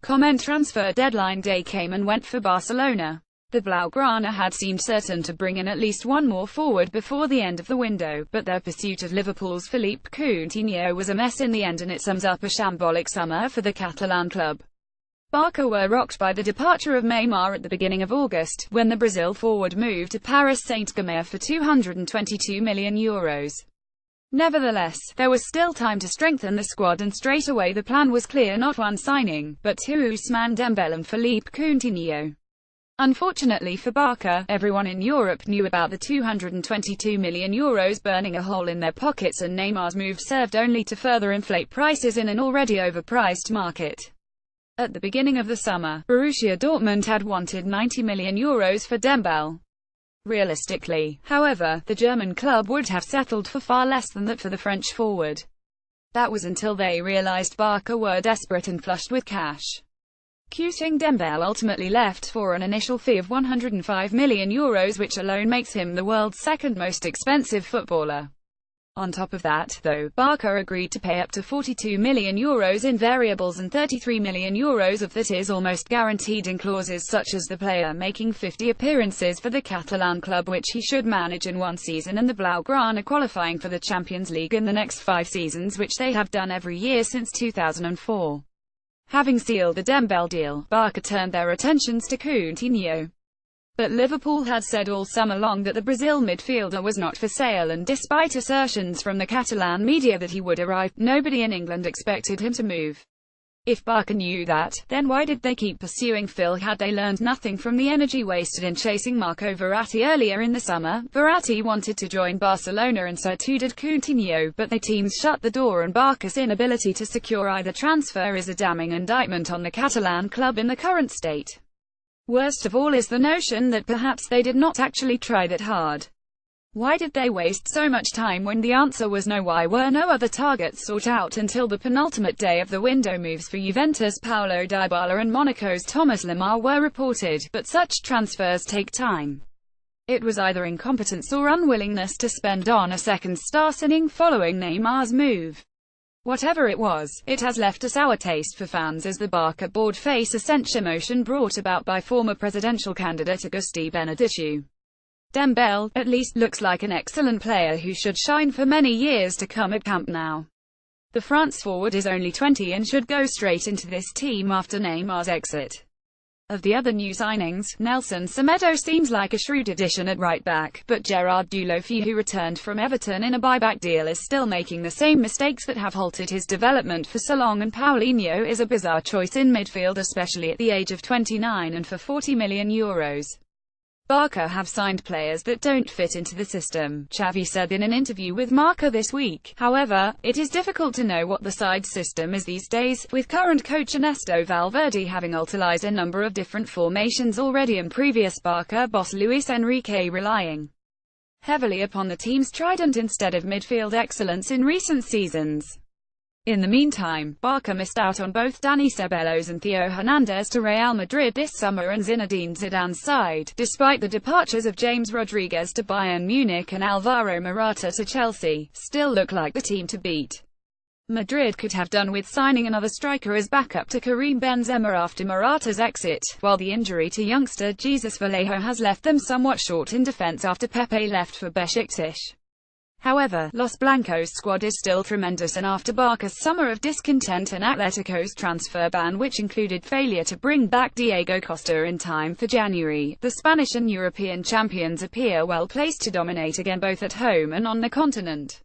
Transfer deadline day came and went for Barcelona. The Blaugrana had seemed certain to bring in at least one more forward before the end of the window, but their pursuit of Liverpool's Philippe Coutinho was a mess in the end, and it sums up a shambolic summer for the Catalan club. Barca were rocked by the departure of Neymar at the beginning of August, when the Brazil forward moved to Paris Saint-Germain for €222 million. Nevertheless, there was still time to strengthen the squad, and straight away the plan was clear: not one signing, but two: Ousmane Dembele and Philippe Coutinho. Unfortunately for Barca, everyone in Europe knew about the €222 million burning a hole in their pockets, and Neymar's move served only to further inflate prices in an already overpriced market. At the beginning of the summer, Borussia Dortmund had wanted €90 million for Dembele. Realistically, however, the German club would have settled for far less than that for the French forward. That was until they realized Barca were desperate and flushed with cash. Coutinho Dembele ultimately left for an initial fee of €105 million, which alone makes him the world's second most expensive footballer. On top of that, though, Barca agreed to pay up to €42 million in variables and €33 million of that is almost guaranteed in clauses such as the player making 50 appearances for the Catalan club, which he should manage in one season, and the Blaugrana qualifying for the Champions League in the next 5 seasons, which they have done every year since 2004. Having sealed the Dembele deal, Barca turned their attentions to Coutinho. But Liverpool had said all summer long that the Brazil midfielder was not for sale, and despite assertions from the Catalan media that he would arrive, nobody in England expected him to move. If Barca knew that, then why did they keep pursuing Phil? Had they learned nothing from the energy wasted in chasing Marco Verratti earlier in the summer? Verratti wanted to join Barcelona, and so too did Coutinho, but the teams shut the door, and Barca's inability to secure either transfer is a damning indictment on the Catalan club in the current state. Worst of all is the notion that perhaps they did not actually try that hard. Why did they waste so much time when the answer was no? Why were no other targets sought out until the penultimate day of the window? Moves for Juventus' Paulo Dybala and Monaco's Thomas Lemar were reported, but such transfers take time. It was either incompetence or unwillingness to spend on a second star signing following Neymar's move. Whatever it was, it has left a sour taste for fans as the Barca board face a censure motion brought about by former presidential candidate Agustí Benedicció. Dembele, at least, looks like an excellent player who should shine for many years to come at Camp Nou. The France forward is only 20 and should go straight into this team after Neymar's exit. Of the other new signings, Nelson Semedo seems like a shrewd addition at right back, but Gerard Deulofeu, who returned from Everton in a buyback deal, is still making the same mistakes that have halted his development for so long, and Paulinho is a bizarre choice in midfield, especially at the age of 29 and for €40 million. Barca have signed players that don't fit into the system, Xavi said in an interview with Marca this week. However, it is difficult to know what the side's system is these days, with current coach Ernesto Valverde having utilized a number of different formations already, and previous Barca boss Luis Enrique relying heavily upon the team's trident instead of midfield excellence in recent seasons. In the meantime, Barca missed out on both Dani Ceballos and Theo Hernandez to Real Madrid this summer, and Zinedine Zidane's side, despite the departures of James Rodriguez to Bayern Munich and Alvaro Morata to Chelsea, still look like the team to beat. Madrid could have done with signing another striker as backup to Karim Benzema after Morata's exit, while the injury to youngster Jesus Vallejo has left them somewhat short in defense after Pepe left for Besiktas. However, Los Blancos' squad is still tremendous, and after Barca's summer of discontent and Atletico's transfer ban, which included failure to bring back Diego Costa in time for January, the Spanish and European champions appear well placed to dominate again both at home and on the continent.